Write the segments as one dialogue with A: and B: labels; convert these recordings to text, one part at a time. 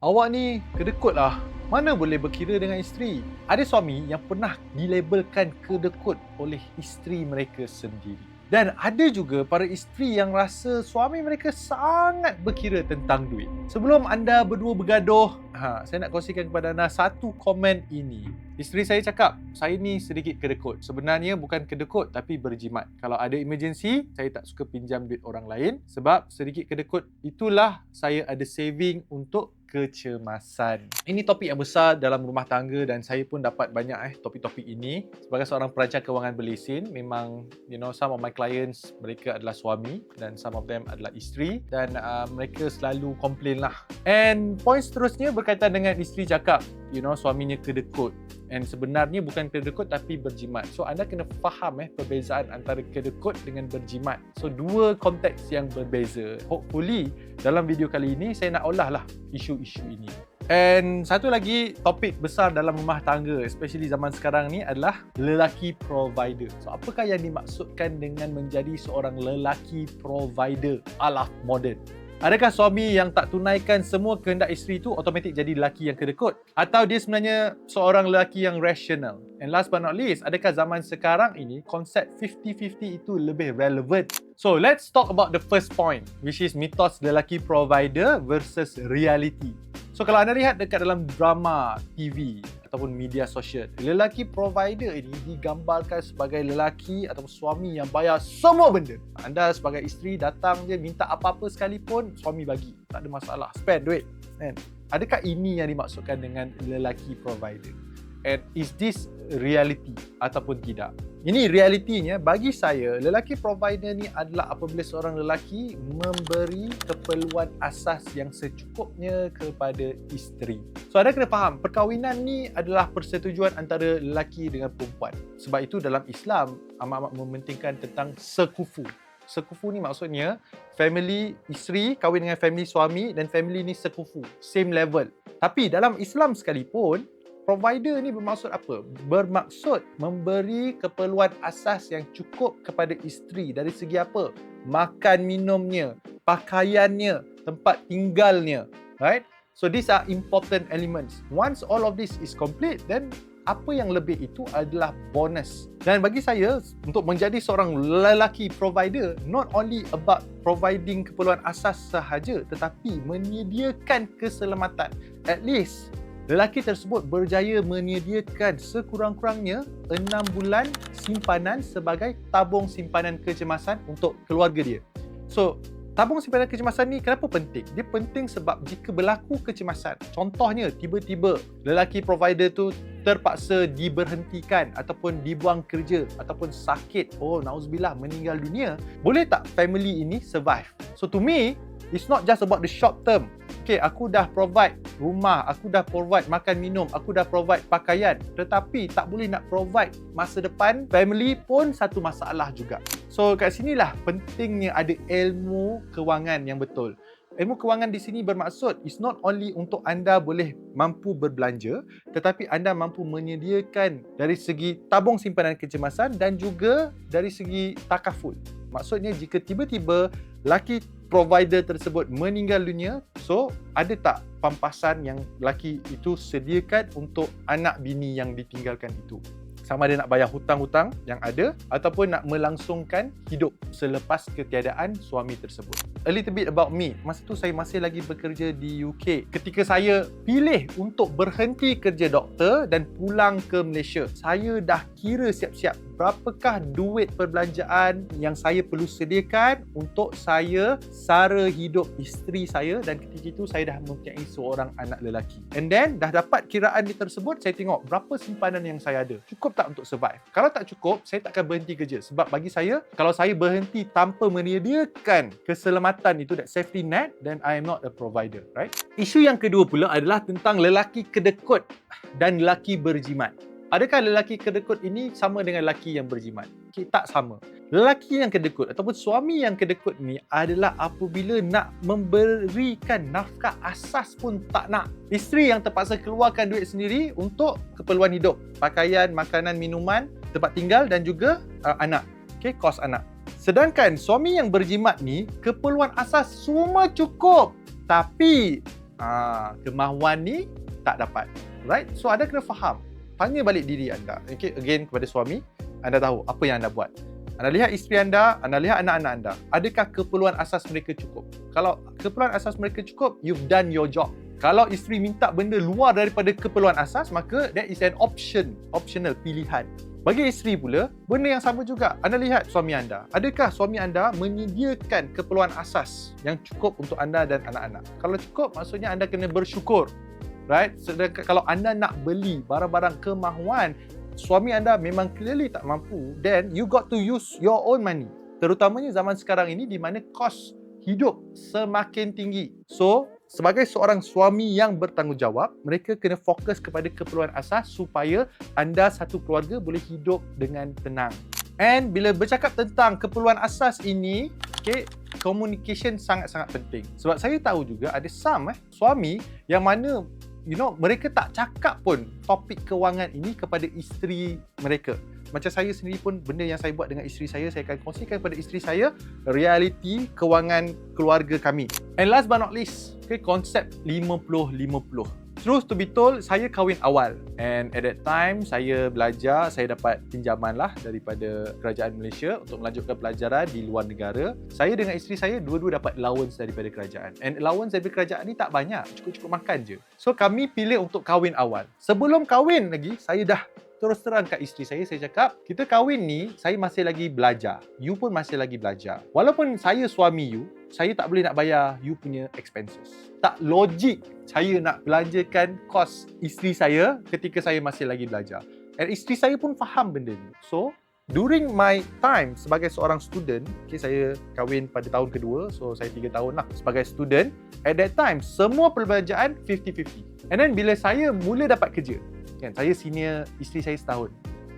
A: Awak ni kedekut lah. Mana boleh berkira dengan isteri? Ada suami yang pernah dilabelkan kedekut oleh isteri mereka sendiri. Dan ada juga para isteri yang rasa suami mereka sangat berkira tentang duit. Sebelum anda berdua bergaduh, saya nak kongsikan kepada anda satu komen ini. Isteri saya cakap, saya ni sedikit kedekut. Sebenarnya bukan kedekut tapi berjimat. Kalau ada emergency, saya tak suka pinjam duit orang lain. Sebab sedikit kedekut itulah saya ada saving untuk kecemasan. Ini topik yang besar dalam rumah tangga dan saya pun dapat banyak topik-topik ini. Sebagai seorang perancang kewangan berlesen, memang some of my clients mereka adalah suami dan some of them adalah isteri dan mereka selalu komplain lah. And point seterusnya berkaitan dengan isteri cakap, suaminya kedekut. And sebenarnya bukan kedekut tapi berjimat. So anda kena faham perbezaan antara kedekut dengan berjimat. So dua konteks yang berbeza. Hopefully dalam video kali ini saya nak olah lah isu-isu ini. And satu lagi topik besar dalam rumah tangga, especially zaman sekarang ni adalah lelaki provider. So apakah yang dimaksudkan dengan menjadi seorang lelaki provider ala moden? Adakah suami yang tak tunaikan semua kehendak isteri itu automatik jadi lelaki yang kedekut? Atau dia sebenarnya seorang lelaki yang rasional? And last but not least, adakah zaman sekarang ini konsep 50-50 itu lebih relevant? So let's talk about the first point, which is mitos lelaki provider versus reality. So kalau anda lihat dekat dalam drama TV ataupun media sosial, lelaki provider ini digambarkan sebagai lelaki atau suami yang bayar semua benda. Anda sebagai isteri datang je minta apa-apa sekalipun, suami bagi. Tak ada masalah, spend duit. And adakah ini yang dimaksudkan dengan lelaki provider? And is this reality ataupun tidak? Ini realitinya, bagi saya, lelaki provider ni adalah apabila seorang lelaki memberi keperluan asas yang secukupnya kepada isteri. So anda kena faham, perkahwinan ni adalah persetujuan antara lelaki dengan perempuan. Sebab itu dalam Islam amat-amat mementingkan tentang sekufu. Sekufu ni maksudnya family isteri kahwin dengan family suami dan family ni sekufu, same level. Tapi dalam Islam sekalipun, provider ni bermaksud apa? Bermaksud memberi keperluan asas yang cukup kepada isteri dari segi apa? Makan minumnya, pakaiannya, tempat tinggalnya, right? So these are important elements. Once all of this is complete, then apa yang lebih itu adalah bonus. Dan bagi saya, untuk menjadi seorang lelaki provider, not only about providing keperluan asas sahaja, tetapi menyediakan keselamatan. At least lelaki tersebut berjaya menyediakan sekurang-kurangnya 6 bulan simpanan sebagai tabung simpanan kecemasan untuk keluarga dia. So, tabung simpanan kecemasan ni kenapa penting? Dia penting sebab jika berlaku kecemasan, contohnya tiba-tiba lelaki provider tu terpaksa diberhentikan ataupun dibuang kerja ataupun sakit, nauzubillah, meninggal dunia, boleh tak family ini survive? So to me, it's not just about the short term. Okay, aku dah provide rumah, aku dah provide makan minum, aku dah provide pakaian, tetapi tak boleh nak provide masa depan family pun satu masalah juga. So kat sinilah pentingnya ada ilmu kewangan yang betul. Ilmu kewangan di sini bermaksud is not only untuk anda boleh mampu berbelanja, tetapi anda mampu menyediakan dari segi tabung simpanan kecemasan dan juga dari segi takaful. Maksudnya jika tiba-tiba lelaki provider tersebut meninggal dunia, so ada tak pampasan yang lelaki itu sediakan untuk anak bini yang ditinggalkan itu? Sama ada nak bayar hutang-hutang yang ada ataupun nak melangsungkan hidup selepas ketiadaan suami tersebut. A little bit about me. Masa tu saya masih lagi bekerja di UK. Ketika saya pilih untuk berhenti kerja doktor dan pulang ke Malaysia, saya dah kira siap-siap berapakah duit perbelanjaan yang saya perlu sediakan untuk saya sara hidup isteri saya, dan ketika itu saya dah mempunyai seorang anak lelaki. And then dah dapat kiraan di tersebut, saya tengok berapa simpanan yang saya ada. Cukup tak untuk survive? Kalau tak cukup, saya takkan berhenti kerja. Sebab bagi saya, kalau saya berhenti tanpa menyediakan keselamatan itu, that safety net, then I am not a provider, right? Isu yang kedua pula adalah tentang lelaki kedekut dan lelaki berjimat. Adakah lelaki kedekut ini sama dengan lelaki yang berjimat? Okay, tak sama. Lelaki yang kedekut ataupun suami yang kedekut ni adalah apabila nak memberikan nafkah asas pun tak nak. Isteri yang terpaksa keluarkan duit sendiri untuk keperluan hidup, pakaian, makanan, minuman, tempat tinggal dan juga anak. Okay, kos anak. Sedangkan suami yang berjimat ni, keperluan asas semua cukup. Tapi kemahuan ni tak dapat. Right? So anda kena faham. Tanya balik diri anda. Okay, again kepada suami, anda tahu apa yang anda buat. Anda lihat isteri anda lihat anak-anak anda. Adakah keperluan asas mereka cukup? Kalau keperluan asas mereka cukup, you've done your job. Kalau isteri minta benda luar daripada keperluan asas, maka that is an optional pilihan. Bagi isteri pula, benda yang sama juga. Anda lihat suami anda. Adakah suami anda menyediakan keperluan asas yang cukup untuk anda dan anak-anak? Kalau cukup, maksudnya anda kena bersyukur. Right? Sedangkan kalau anda nak beli barang-barang kemahuan, suami anda memang clearly tak mampu, then you got to use your own money. Terutamanya zaman sekarang ini di mana kos hidup semakin tinggi. So, sebagai seorang suami yang bertanggungjawab, mereka kena fokus kepada keperluan asas supaya anda satu keluarga boleh hidup dengan tenang. And bila bercakap tentang keperluan asas ini, okay, communication sangat-sangat penting. Sebab saya tahu juga ada suami yang mana mereka tak cakap pun topik kewangan ini kepada isteri mereka. Macam saya sendiri pun, benda yang saya buat dengan isteri saya akan kongsikan kepada isteri saya realiti kewangan keluarga kami. And last but not least, okay, konsep 50-50. Truth to be told, saya kahwin awal. And at that time, saya belajar, saya dapat pinjaman lah daripada kerajaan Malaysia untuk melanjutkan pelajaran di luar negara. Saya dengan isteri saya, dua-dua dapat allowance daripada kerajaan. And allowance daripada kerajaan ni tak banyak, cukup-cukup makan je. So, kami pilih untuk kahwin awal. Sebelum kahwin lagi, saya dah terus terang kat isteri saya cakap, kita kahwin ni, saya masih lagi belajar. You pun masih lagi belajar. Walaupun saya suami you, saya tak boleh nak bayar you punya expenses. Tak logik saya nak belanjakan kos isteri saya ketika saya masih lagi belajar. Dan isteri saya pun faham benda ni. So, during my time sebagai seorang student, okay, saya kahwin pada tahun kedua, so saya 3 tahun lah sebagai student. At that time, semua perbelanjaan 50-50. And then bila saya mula dapat kerja, kan, saya senior isteri saya setahun.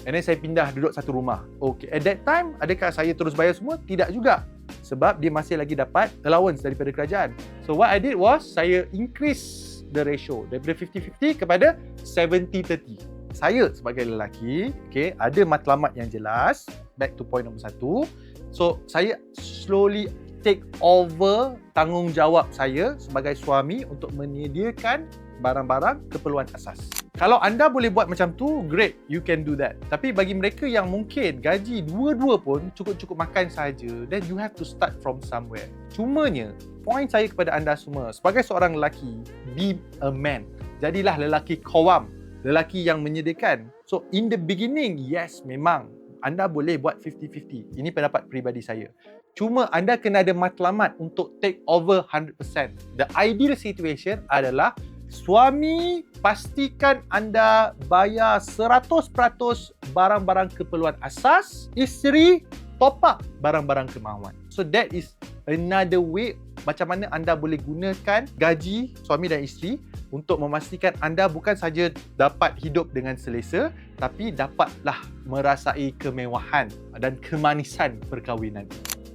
A: And then saya pindah duduk satu rumah. Okay, at that time, adakah saya terus bayar semua? Tidak juga. Sebab dia masih lagi dapat allowance daripada kerajaan. So what I did was, saya increase the ratio daripada 50-50 kepada 70-30. Saya sebagai lelaki, okay, ada matlamat yang jelas. Back to point nombor 1. So, saya slowly take over tanggungjawab saya sebagai suami untuk menyediakan barang-barang keperluan asas. Kalau anda boleh buat macam tu, great, you can do that. Tapi bagi mereka yang mungkin gaji dua-dua pun cukup-cukup makan saja, then you have to start from somewhere. Cumanya, point saya kepada anda semua, sebagai seorang lelaki, be a man. Jadilah lelaki kawam, lelaki yang menyediakan. So, in the beginning, yes, memang anda boleh buat 50-50. Ini pendapat peribadi saya. Cuma anda kena ada matlamat untuk take over 100%. The ideal situation adalah suami pastikan anda bayar 100% barang-barang keperluan asas, isteri top up barang-barang kemahuan. So that is another way macam mana anda boleh gunakan gaji suami dan isteri untuk memastikan anda bukan saja dapat hidup dengan selesa, tapi dapatlah merasai kemewahan dan kemanisan perkahwinan.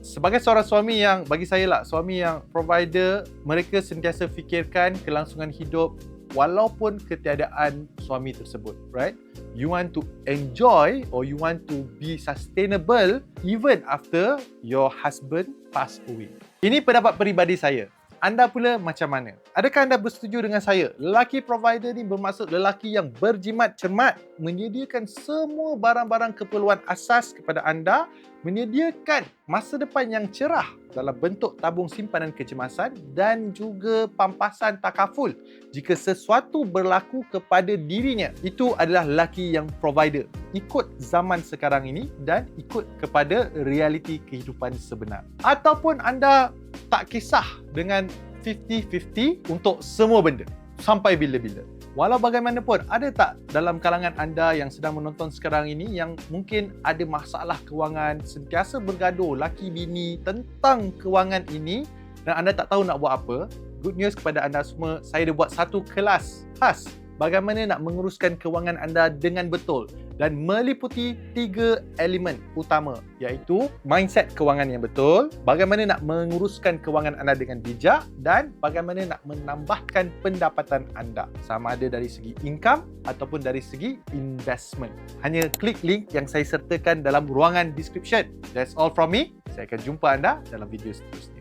A: Sebagai seorang suami yang, bagi saya lah, suami yang provider, mereka sentiasa fikirkan kelangsungan hidup walaupun ketiadaan suami tersebut, right? You want to enjoy or you want to be sustainable even after your husband pass away. Ini pendapat peribadi saya. Anda pula macam mana? Adakah anda bersetuju dengan saya? Lelaki provider ni bermaksud lelaki yang berjimat cermat, menyediakan semua barang-barang keperluan asas kepada anda, menyediakan masa depan yang cerah dalam bentuk tabung simpanan kecemasan dan juga pampasan takaful jika sesuatu berlaku kepada dirinya. Itu adalah lelaki yang provider. Ikut zaman sekarang ini dan ikut kepada realiti kehidupan sebenar. Ataupun anda tak kisah dengan 50-50 untuk semua benda sampai bila-bila. Walau bagaimanapun, ada tak dalam kalangan anda yang sedang menonton sekarang ini yang mungkin ada masalah kewangan, sentiasa bergaduh laki bini tentang kewangan ini dan anda tak tahu nak buat apa? Good news kepada anda semua, saya dah buat satu kelas khas bagaimana nak menguruskan kewangan anda dengan betul dan meliputi 3 elemen utama, iaitu mindset kewangan yang betul, bagaimana nak menguruskan kewangan anda dengan bijak dan bagaimana nak menambahkan pendapatan anda, sama ada dari segi income ataupun dari segi investment. Hanya klik link yang saya sertakan dalam ruangan description. That's all from me. Saya akan jumpa anda dalam video seterusnya.